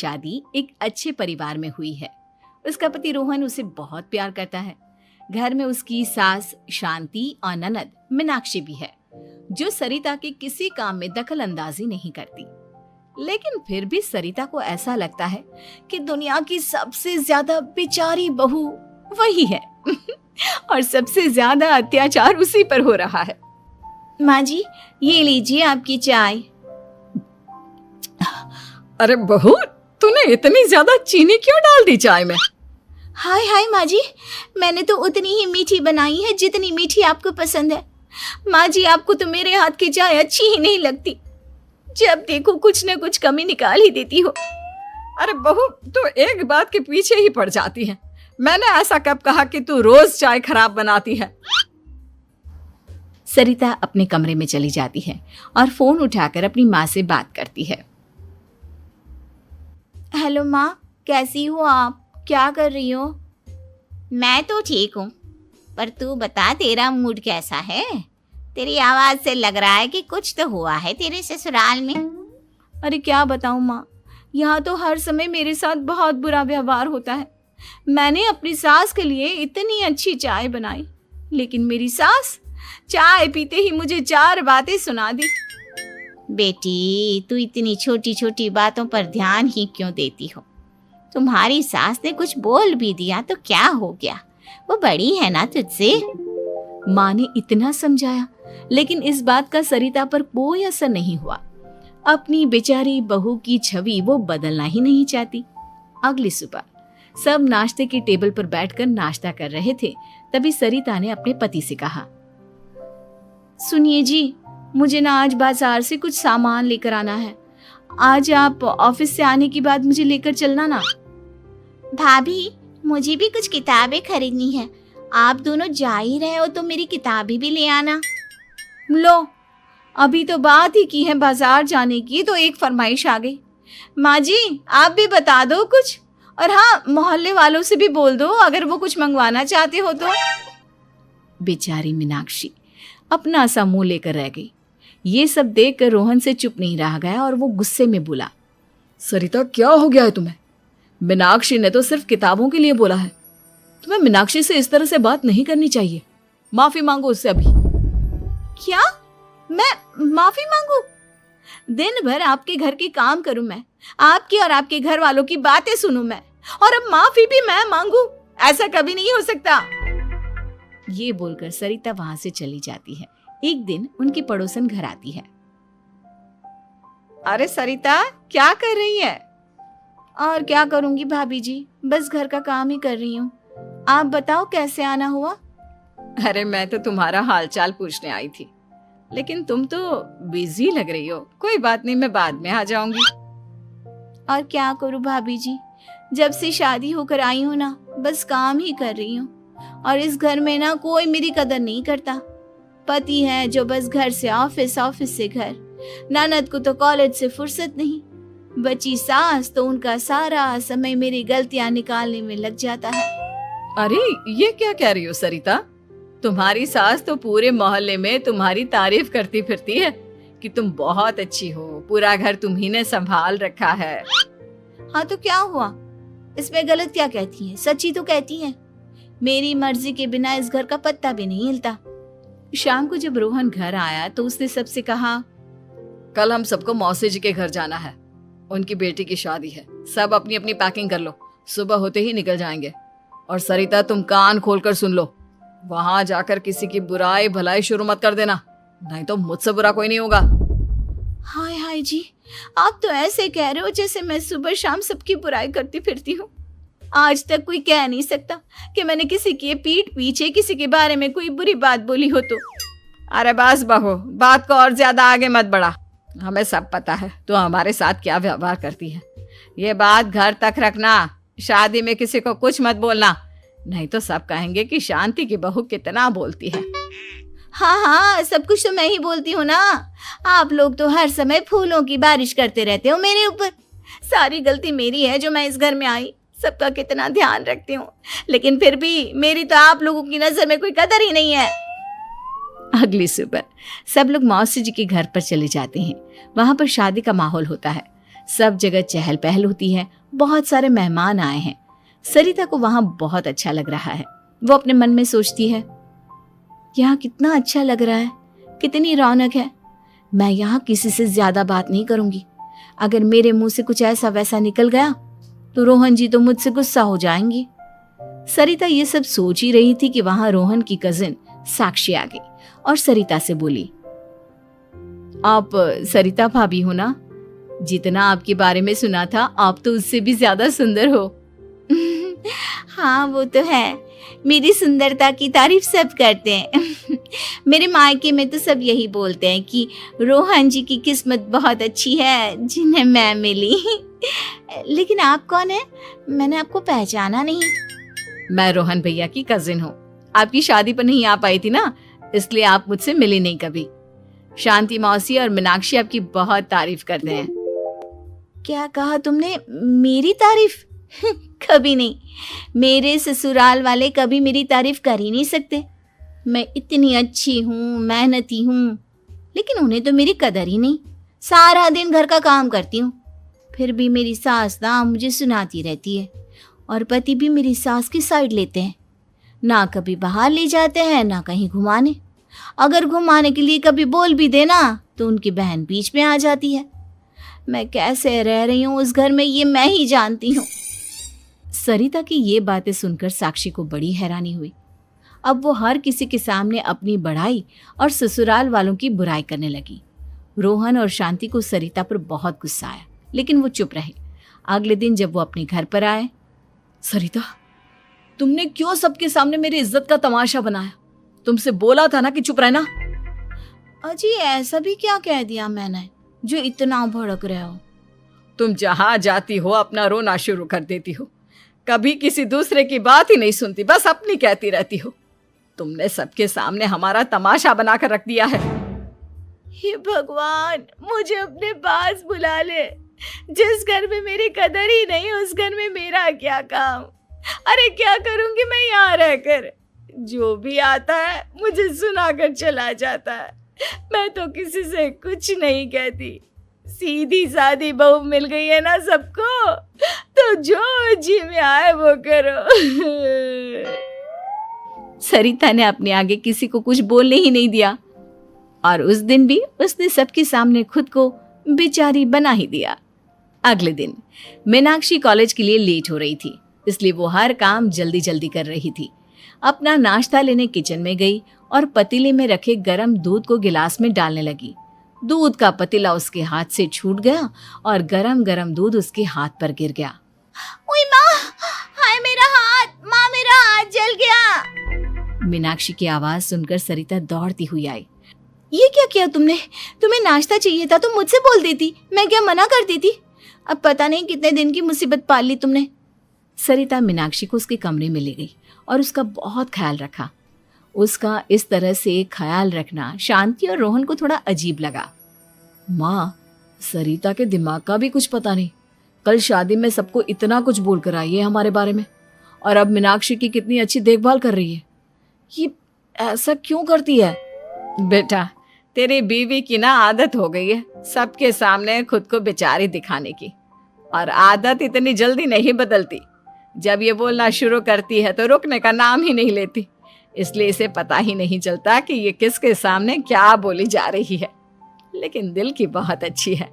शादी एक अच्छे परिवार में हुई है। उसका पति रोहन उसे बहुत प्यार करता है। घर में उसकी सास शांति और ननद मीनाक्षी भी है, जो सरिता के किसी काम में दखल अंदाजी नहीं करती। लेकिन फिर भी सरिता को ऐसा लगता है कि दुनिया की सबसे ज्यादा बेचारी बहू वही है और सबसे ज्यादा अत्याचार उसी पर हो रहा है। माँ जी, ये लीजिए आपकी चाय। अरे बहू, तूने इतनी ज्यादा चीनी क्यों डाल दी चाय में? हाय हाय माँ जी, मैंने तो उतनी ही मीठी बनाई है जितनी मीठी आपको पसंद है। माँ जी, आपको तो मेरे हाथ की चाय अच्छी ही नहीं लगती। जब देखो कुछ न कुछ कमी निकाल ही देती हो। अरे बहू, तू एक बात के पीछे ही पड़ जाती है। मैंने ऐसा कब कहा कि तू रोज चाय खराब बनाती है? सरिता अपने कमरे में चली जाती है और फोन उठाकर अपनी माँ से बात करती है। हेलो माँ, कैसी हो आप? क्या कर रही हो? मैं तो ठीक हूँ, पर तू बता, तेरा मूड कैसा है? तेरी आवाज से लग रहा है कि कुछ तो हुआ है तेरे ससुराल में। अरे क्या बताऊँ माँ, यहाँ तो हर समय मेरे साथ बहुत बुरा व्यवहार होता है। मैंने अपनी सास के लिए इतनी अच्छी चाय बनाई, लेकिन मेरी सास चाय पीते ही मुझे 4 बातें सुना दी। बेटी, तू इतनी छोटी छोटी बातों पर ध्यान ही क्यों देती हो? तुम्हारी सास ने कुछ बोल भी दिया तो क्या हो गया, वो बड़ी है ना तुझसे। माँ ने इतना समझाया, लेकिन इस बात का सरिता पर कोई असर नहीं हुआ। अपनी बेचारी बहू की छवि वो बदलना ही नहीं चाहती। अगली सुबह सब नाश्ते की टेबल पर बैठकर नाश्ता कर रहे थे, तभी सरिता ने अपने पति से कहा, सुनिए जी, मुझे ना आज बाजार से कुछ सामान लेकर आना है। आज आप ऑफिस से आने के बाद मुझे लेकर चलना ना। भाभी, मुझे भी कुछ किताबें खरीदनी है। आप दोनों जा ही रहे हो तो मेरी किताबें भी ले आना। लो, अभी तो बात ही की है बाजार जाने की, तो एक फरमाइश आ गई। माँ जी, आप भी बता दो कुछ, और हाँ, मोहल्ले वालों से भी बोल दो अगर वो कुछ मंगवाना चाहते हो तो। बेचारी मीनाक्षी अपना सा मुंह लेकर रह गई। ये सब देखकर रोहन से चुप नहीं रह गया और वो गुस्से में बोला, सरिता, क्या हो गया है तुम्हें? मीनाक्षी ने तो सिर्फ किताबों के लिए बोला है। तुम्हें मीनाक्षी से इस तरह से बात नहीं करनी चाहिए। माफी मांगो उससे अभी। क्या? मैं माफी मांगू? दिन भर आपके घर के काम करूं मैं, आपकी और आपके घर वालों की बातें सुनूं मैं, और अब माफी भी मैं मांगू? ऐसा कभी नहीं हो सकता। ये बोलकर सरिता वहां से चली जाती है। एक दिन उनकी पड़ोसन घर आती है। अरे सरिता, क्या कर रही है? और क्या करूंगी भाभी जी, बस घर का काम ही कर रही हूँ। आप बताओ कैसे आना हुआ? अरे मैं तो तुम्हारा हालचाल पूछने आई थी, लेकिन तुम तो बिजी लग रही हो। कोई बात नहीं, मैं बाद में आ जाऊंगी। और क्या करूं भाभी जी, जब से शादी होकर आई हूँ ना, बस काम ही कर रही हूँ। और इस घर में ना कोई मेरी कदर नहीं करता। पति है जो बस घर से ऑफिस, ऑफिस से घर। ननद को तो कॉलेज से फुर्सत नहीं। बची सास तो उनका सारा समय मेरी गलतियां निकालने में लग जाता है। अरे ये क्या कह रही हो सरिता? तुम्हारी सास तो पूरे मोहल्ले में तुम्हारी तारीफ करती फिरती है कि तुम बहुत अच्छी हो, पूरा घर तुम्ही ने संभाल रखा है। हाँ तो क्या हुआ, इसमें गलत क्या कहती है? सच्ची तो कहती है। मेरी मर्जी के बिना इस घर का पत्ता भी नहीं हिलता। शाम को जब रोहन घर आया तो उसने सबसे कहा, कल हम सबको मौसी जी के घर जाना है। उनकी बेटी की शादी है। सब अपनी अपनी पैकिंग कर लो, सुबह होते ही निकल जाएंगे। और सरिता, तुम कान खोलकर सुन लो, वहां जाकर किसी की बुराई भलाई शुरू मत कर देना, नहीं तो मुझसे बुरा कोई नहीं होगा। हाय हाय जी, आप तो ऐसे कह रहे हो जैसे मैं सुबह शाम सबकी बुराई करती फिरती हूँ। आज तक कोई कह नहीं सकता कि मैंने किसी की पीठ पीछे किसी के बारे में कोई बुरी बात बोली हो तो। अरे बस बहू, बात को और ज्यादा आगे मत बढ़ा। हमें सब पता है तो हमारे साथ क्या व्यवहार करती है। ये बात घर तक रखना, शादी में किसी को कुछ मत बोलना, नहीं तो सब कहेंगे कि शांति की बहू कितना बोलती है। हाँ हाँ, सब कुछ तो मैं ही बोलती हूँ ना। आप लोग तो हर समय फूलों की बारिश करते रहते हो मेरे ऊपर। सारी गलती मेरी है जो मैं इस घर में आई। सबका कितना ध्यान रखती हूँ, लेकिन फिर भी मेरी तो आप लोगों की नजर में कोई कदर ही नहीं है। अगली सुबह सब लोग मौसी जी के घर पर चले जाते हैं। वहां पर शादी का माहौल होता है। सब जगह चहल पहल होती है, बहुत सारे मेहमान आए हैं। सरिता को वहां बहुत अच्छा लग रहा है। वो अपने मन में सोचती है, यहाँ कितना अच्छा लग रहा है, कितनी रौनक है। मैं यहाँ किसी से ज्यादा बात नहीं करूंगी। अगर मेरे मुंह से कुछ ऐसा वैसा निकल गया तो रोहन जी तो मुझसे गुस्सा हो जाएंगी। सरिता ये सब सोच ही रही थी कि वहां रोहन की कजिन साक्षी आ गई और सरिता से बोली, आप सरिता भाभी हो ना? जितना आपके बारे में सुना था, आप तो उससे भी ज्यादा सुंदर हो। हाँ वो तो है, मेरी सुंदरता की तारीफ सब करते हैं। मेरे मायके में तो सब यही बोलते हैं कि रोहन जी की किस्मत बहुत अच्छी है जिन्हें मैं मिली। लेकिन आप कौन है? मैंने आपको पहचाना नहीं। मैं रोहन भैया की कजिन हूँ। आपकी शादी पर नहीं आ पाई थी ना, इसलिए आप मुझसे मिली नहीं कभी। शांति मौसी और मीनाक्षी आपकी बहुत तारीफ करते हैं। क्या कहा तुमने? मेरी तारीफ? कभी नहीं। मेरे ससुराल वाले कभी मेरी तारीफ कर ही नहीं सकते। मैं इतनी अच्छी हूँ, मेहनती हूँ, लेकिन उन्हें तो मेरी कदर ही नहीं। सारा दिन घर का काम करती हूँ, फिर भी मेरी सास ना मुझे सुनाती रहती है, और पति भी मेरी सास की साइड लेते हैं। ना कभी बाहर ले जाते हैं, ना कहीं घुमाने। अगर घुमाने के लिए कभी बोल भी देना तो उनकी बहन बीच में आ जाती है। मैं कैसे रह रही हूँ उस घर में, ये मैं ही जानती हूँ। सरिता की ये बातें सुनकर साक्षी को बड़ी हैरानी हुई। अब वो हर किसी के सामने अपनी बड़ाई और ससुराल वालों की बुराई करने लगी। रोहन और शांति को सरिता पर बहुत गुस्सा आया, लेकिन वो चुप रहे। अगले दिन जब वो अपने घर पर आए, सरिता, तुमने क्यों सबके सामने मेरी इज्जत का तमाशा बनाया? तुमसे बोला था ना कि चुप रहना। अजी ऐसा भी क्या कह दिया मैंने जो इतना भड़क रहे हो? तुम जहां जाती हो अपना रोना शुरू कर देती हो, कभी किसी दूसरे की बात ही नहीं सुनती, बस अपनी कहती रहती हो। तुमने सबके सामने हमारा तमाशा बनाकर रख दिया है। हे भगवान, मुझे अपने पास बुला ले। जिस घर में मेरी कदर ही नहीं, उस घर में मेरा क्या काम? अरे क्या करूंगी मैं यहाँ रहकर? जो भी आता है मुझे सुनाकर चला जाता है। मैं तो किसी से कुछ नहीं कहती। सीधी सादी बहू मिल गई है ना सबको, तो जो जी में आए वो करो। सरिता ने अपने आगे किसी को कुछ बोलने ही नहीं दिया, और उस दिन भी उसने सबके सामने खुद को बेचारी बना ही दिया। अगले दिन मीनाक्षी कॉलेज के लिए लेट हो रही थी, इसलिए वो हर काम जल्दी जल्दी कर रही थी। अपना नाश्ता लेने किचन में गई और पतीले में रखे गरम दूध को गिलास में डालने लगी। दूध का पतीला उसके हाथ से छूट गया और गरम गरम दूध उसके हाथ पर गिर गया। ओए माँ, हाय मेरा हाथ, माँ मेरा हाथ जल गया। मीनाक्षी की आवाज सुनकर सरिता दौड़ती हुई आई। ये क्या किया तुमने? तुम्हें नाश्ता चाहिए था तो मुझसे बोल देती, मैं क्या मना करती थी? अब पता नहीं कितने दिन की मुसीबत पाल ली तुमने। सरिता मीनाक्षी को उसके कमरे में ले गई और उसका बहुत ख्याल रखा। उसका इस तरह से ख्याल रखना शांति और रोहन को थोड़ा अजीब लगा। माँ, सरिता के दिमाग का भी कुछ पता नहीं। कल शादी में सबको इतना कुछ बोल कर आई है हमारे बारे में, और अब मीनाक्षी की कितनी अच्छी देखभाल कर रही है। ये ऐसा क्यों करती है? बेटा, तेरी बीवी की ना आदत हो गई है सबके सामने खुद को बेचारी दिखाने की, और आदत इतनी जल्दी नहीं बदलती। जब ये बोलना शुरू करती है तो रुकने का नाम ही नहीं लेती, इसलिए इसे पता ही नहीं चलता कि ये किसके सामने क्या बोली जा रही है। लेकिन दिल की बहुत अच्छी है।